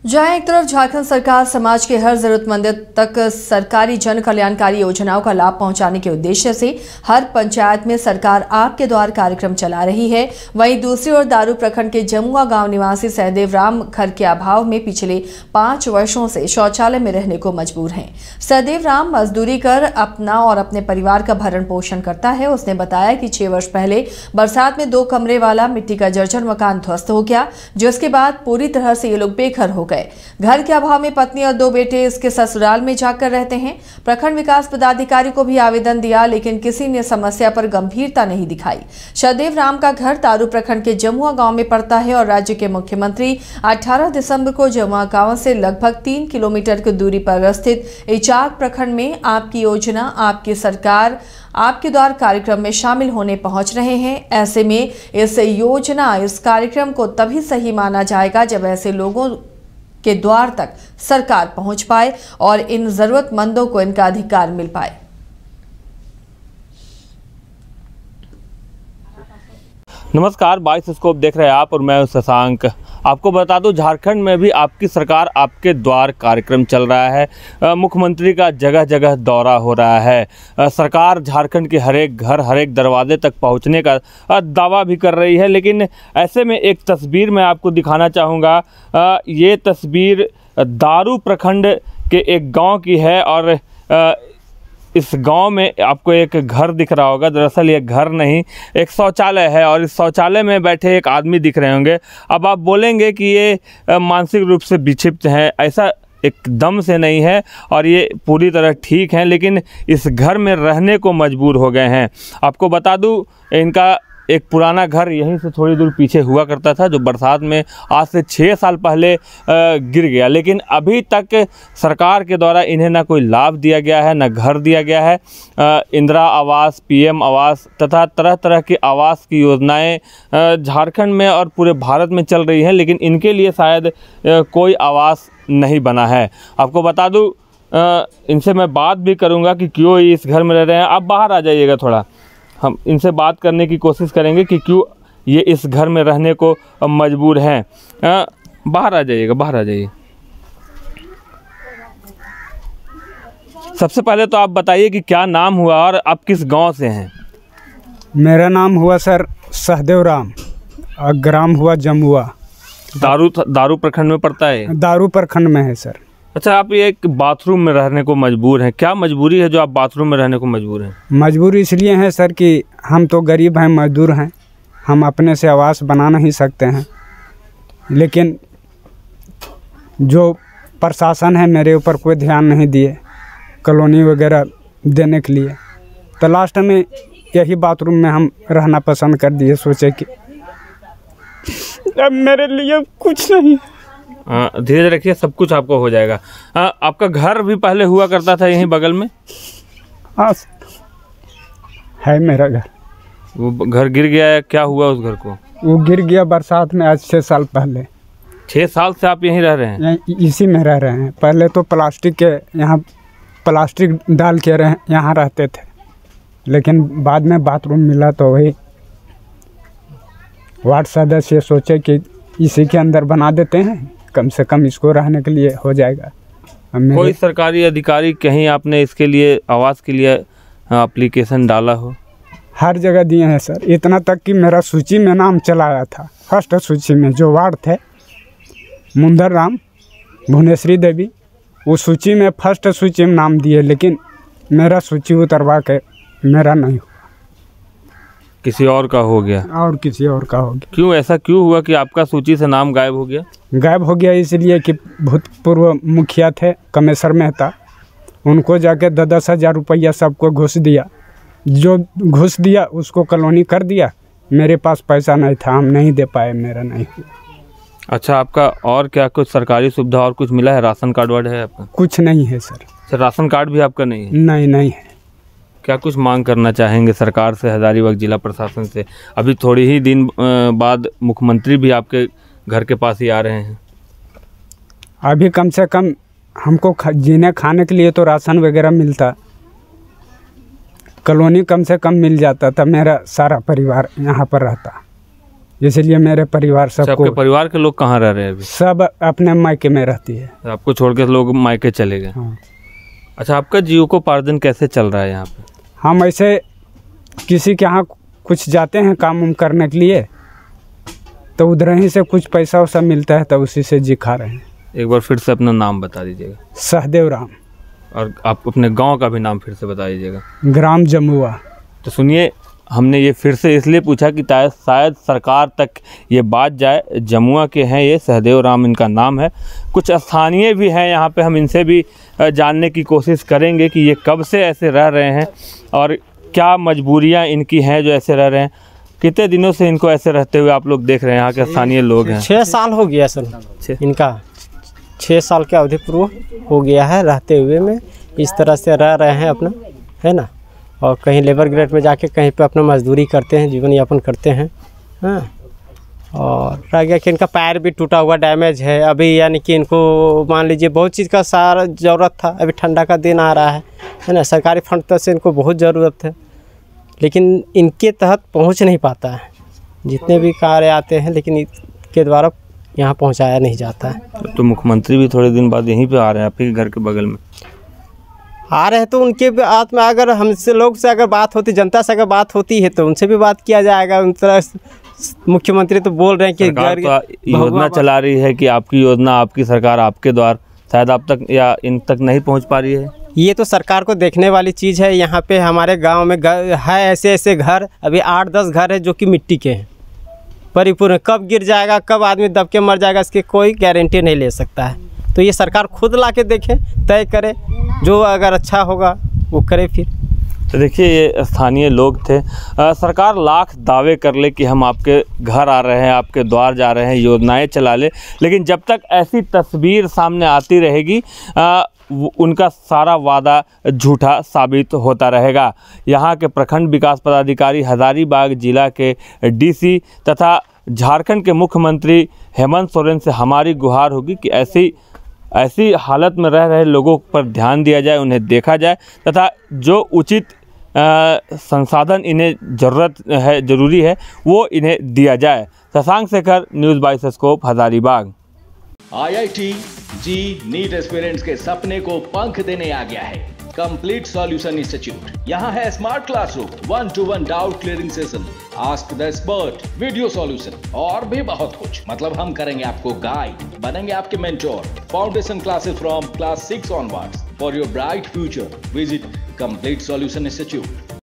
जहां एक तरफ झारखंड सरकार समाज के हर जरूरतमंद तक सरकारी जन कल्याणकारी योजनाओं का लाभ पहुंचाने के उद्देश्य से हर पंचायत में सरकार आपके द्वार कार्यक्रम चला रही है, वहीं दूसरी ओर दारू प्रखंड के जमुआ गांव निवासी सहदेव राम घर के अभाव में पिछले 5 वर्षों से शौचालय में रहने को मजबूर हैं। सहदेव राम मजदूरी कर अपना और अपने परिवार का भरण पोषण करता है। उसने बताया कि 6 वर्ष पहले बरसात में 2 कमरे वाला मिट्टी का जर्जर मकान ध्वस्त हो गया, जिसके बाद पूरी तरह से ये लोग बेघर हो गए। घर के अभाव में पत्नी और 2 बेटे इसके ससुराल में जाकर रहते हैं। प्रखंड विकास पदाधिकारी को भी आवेदन दिया, लेकिन किसी ने समस्या पर गंभीरता नहीं दिखाई। सहदेव राम का घर दारू प्रखंड के जमुआ गांव में पड़ता है और राज्य के मुख्यमंत्री 18 दिसंबर को जमुआ गांव से लगभग 3 किलोमीटर की दूरी पर स्थित इचाक प्रखंड में आपकी योजना आपकी सरकार आपके द्वार कार्यक्रम में शामिल होने पहुंच रहे हैं। ऐसे में इस कार्यक्रम को तभी सही माना जाएगा जब ऐसे लोगों के द्वार तक सरकार पहुंच पाए और इन जरूरतमंदों को इनका अधिकार मिल पाए। नमस्कार, 22 स्कोप देख रहे हैं आप और मैं हूं शशांक। आपको बता दूं, झारखंड में भी आपकी सरकार आपके द्वार कार्यक्रम चल रहा है। मुख्यमंत्री का जगह जगह दौरा हो रहा है। सरकार झारखंड के हर एक घर हर एक दरवाजे तक पहुंचने का दावा भी कर रही है। लेकिन ऐसे में एक तस्वीर मैं आपको दिखाना चाहूँगा। ये तस्वीर दारू प्रखंड के एक गांव की है और इस गांव में आपको एक घर दिख रहा होगा। दरअसल ये घर नहीं, एक शौचालय है और इस शौचालय में बैठे एक आदमी दिख रहे होंगे। अब आप बोलेंगे कि ये मानसिक रूप से विक्षिप्त हैं, ऐसा एकदम से नहीं है और ये पूरी तरह ठीक हैं, लेकिन इस घर में रहने को मजबूर हो गए हैं। आपको बता दूं, इनका एक पुराना घर यहीं से थोड़ी दूर पीछे हुआ करता था, जो बरसात में आज से 6 साल पहले गिर गया। लेकिन अभी तक सरकार के द्वारा इन्हें ना कोई लाभ दिया गया है, ना घर दिया गया है। इंदिरा आवास, पीएम आवास तथा तरह तरह की आवास की योजनाएं झारखंड में और पूरे भारत में चल रही हैं, लेकिन इनके लिए शायद कोई आवास नहीं बना है। आपको बता दूँ, इनसे मैं बात भी करूँगा कि क्यों इस घर में रह रहे हैं। आप बाहर आ जाइएगा, थोड़ा हम इनसे बात करने की कोशिश करेंगे कि क्यों ये इस घर में रहने को मजबूर हैं। बाहर आ जाइएगा, बाहर आ जाइए। सबसे पहले तो आप बताइए कि क्या नाम हुआ और आप किस गांव से हैं? मेरा नाम हुआ सर सहदेव राम और ग्राम हुआ जमुआ। दारू प्रखंड में पड़ता है? दारू प्रखंड में है सर। अच्छा, आप ये एक बाथरूम में रहने को मजबूर हैं। क्या मजबूरी है जो आप बाथरूम में रहने को मजबूर हैं? मजबूरी इसलिए है सर कि हम तो गरीब हैं, मजदूर हैं, हम अपने से आवास बना नहीं सकते हैं। लेकिन जो प्रशासन है मेरे ऊपर कोई ध्यान नहीं दिए कॉलोनी वगैरह देने के लिए, तो लास्ट में यही बाथरूम में हम रहना पसंद कर दिए। सोचे कि अब मेरे लिए कुछ नहीं। धीरे धीरे रखिए, सब कुछ आपको हो जाएगा। आपका घर भी पहले हुआ करता था यहीं बगल में? हाँ है मेरा घर। वो घर गिर गया है, क्या हुआ उस घर को? वो गिर गया बरसात में आज 6 साल पहले। 6 साल से आप यहीं रह रहे हैं? इसी में रह रहे हैं। पहले तो प्लास्टिक के यहाँ प्लास्टिक डाल के यहाँ रहते थे, लेकिन बाद में बाथरूम मिला तो वही वार्ड सदस्य सोचे कि इसी के अंदर बना देते हैं, कम से कम इसको रहने के लिए हो जाएगा। कोई सरकारी अधिकारी कहीं आपने इसके लिए आवास के लिए एप्लीकेशन डाला हो? हर जगह दिए हैं सर, इतना तक कि मेरा सूची में नाम चला आया था। फर्स्ट सूची में जो वार्ड थे मुंदर राम, भुवनेश्वरी देवी, वो सूची में फर्स्ट सूची में नाम दिए, लेकिन मेरा सूची उतरवा के मेरा नहीं हुआ, किसी और का हो गया। और किसी और का हो गया। क्यों, ऐसा क्यों हुआ कि आपका सूची से नाम गायब हो गया? गायब हो गया इसलिए कि भूतपूर्व मुखिया थे कमेश्वर मेहता, उनको जाके 10-10 हज़ार रुपया सबको घूस दिया। जो घूस दिया उसको कॉलोनी कर दिया। मेरे पास पैसा नहीं था, हम नहीं दे पाए, मेरा नहीं हुआ। अच्छा, आपका और क्या कुछ सरकारी सुविधा और कुछ मिला है? राशन कार्ड वार्ड है आपका? कुछ नहीं है सर। राशन कार्ड भी आपका नहीं है? नहीं है। क्या कुछ मांग करना चाहेंगे सरकार से, हजारीबाग जिला प्रशासन से? अभी थोड़ी ही दिन बाद मुख्यमंत्री भी आपके घर के पास ही आ रहे हैं। अभी कम से कम हमको जीने खाने के लिए तो राशन वगैरह मिलता, कॉलोनी कम से कम मिल जाता था, मेरा सारा परिवार यहाँ पर रहता। इसलिए मेरे परिवार आपके सबको, परिवार के लोग कहाँ रह रहे हैं अभी? सब अपने मायके में रहती है। आपको छोड़ के लोग मायके चले गए? हाँ। अच्छा, आपका जीविकोपार्जन कैसे चल रहा है यहाँ पे? हम ऐसे किसी के यहाँ कुछ जाते हैं काम उम करने के लिए, तो उधर ही से कुछ पैसा वैसा मिलता है, तो उसी से जी खा रहे हैं। एक बार फिर से अपना नाम बता दीजिएगा। सहदेव राम। और आप अपने गांव का भी नाम फिर से बता दीजिएगा। ग्राम जमुआ। तो सुनिए, हमने ये फिर से इसलिए पूछा कि शायद सरकार तक ये बात जाए। जमुआ के हैं ये, सहदेव राम इनका नाम है। कुछ स्थानीय भी हैं यहाँ पे, हम इनसे भी जानने की कोशिश करेंगे कि ये कब से ऐसे रह रहे हैं और क्या मजबूरियाँ इनकी हैं जो ऐसे रह रहे हैं। कितने दिनों से इनको ऐसे रहते हुए आप लोग देख रहे हैं? यहाँ के स्थानीय लोग हैं। 6 साल हो गया सर, इनका 6 साल के अवधि पूर्व हो गया है रहते हुए में। इस तरह से रह रहे हैं अपना, है ना। और कहीं लेबर ग्रेड में जाके कहीं पे अपना मजदूरी करते हैं, जीवन यापन करते हैं। हाँ, और रह गया कि इनका पैर भी टूटा हुआ डैमेज है अभी, यानी कि इनको मान लीजिए बहुत चीज़ का सारा ज़रूरत था। अभी ठंडा का दिन आ रहा है ना, सरकारी फंड तक से इनको बहुत ज़रूरत है, लेकिन इनके तहत पहुंच नहीं पाता है। जितने भी कार्य आते हैं लेकिन इनके द्वारा यहाँ पहुंचाया नहीं जाता है। तो मुख्यमंत्री भी थोड़े दिन बाद यहीं पे आ रहे हैं, आपके घर के बगल में आ रहे हैं, तो उनके बात में अगर हमसे लोग से अगर बात होती, जनता से अगर बात होती है तो उनसे भी बात किया जाएगा। उन तरह मुख्यमंत्री तो बोल रहे हैं कि सरकार तो योजना चला रही है कि आपकी योजना, आपकी सरकार, आपके द्वार शायद आप तक या इन तक नहीं पहुंच पा रही है। ये तो सरकार को देखने वाली चीज़ है। यहाँ पे हमारे गांव में है ऐसे ऐसे घर, अभी 8-10 घर है जो कि मिट्टी के हैं परिपूर्ण। कब गिर जाएगा, कब आदमी दब के मर जाएगा, इसकी कोई गारंटी नहीं ले सकता है। तो ये सरकार खुद ला के देखे, तय करे, जो अगर अच्छा होगा वो करे फिर। तो देखिए, ये स्थानीय लोग थे। सरकार लाख दावे कर ले कि हम आपके घर आ रहे हैं, आपके द्वार जा रहे हैं, योजनाएं चला ले, लेकिन जब तक ऐसी तस्वीर सामने आती रहेगी उनका सारा वादा झूठा साबित होता रहेगा। यहाँ के प्रखंड विकास पदाधिकारी, हजारीबाग जिला के डीसी तथा झारखंड के मुख्यमंत्री हेमंत सोरेन से हमारी गुहार होगी कि ऐसी हालत में रह रहे लोगों पर ध्यान दिया जाए, उन्हें देखा जाए तथा जो उचित संसाधन इन्हें ज़रूरी है वो इन्हें दिया जाए। Shashank Shekhar, news by scope, Hazaribagh. IIT JEE NEET aspirants के सपने को पंख देने आ गया है कंप्लीट सॉल्यूशन इंस्टीट्यूट। यहाँ है smart classroom, 1-to-1 doubt clearing session, ask the expert, video solution और भी बहुत कुछ। मतलब हम करेंगे आपको गाइड, बनेंगे आपके mentor. Foundation classes from class 6 onwards for your bright future. Visit complete solution institute.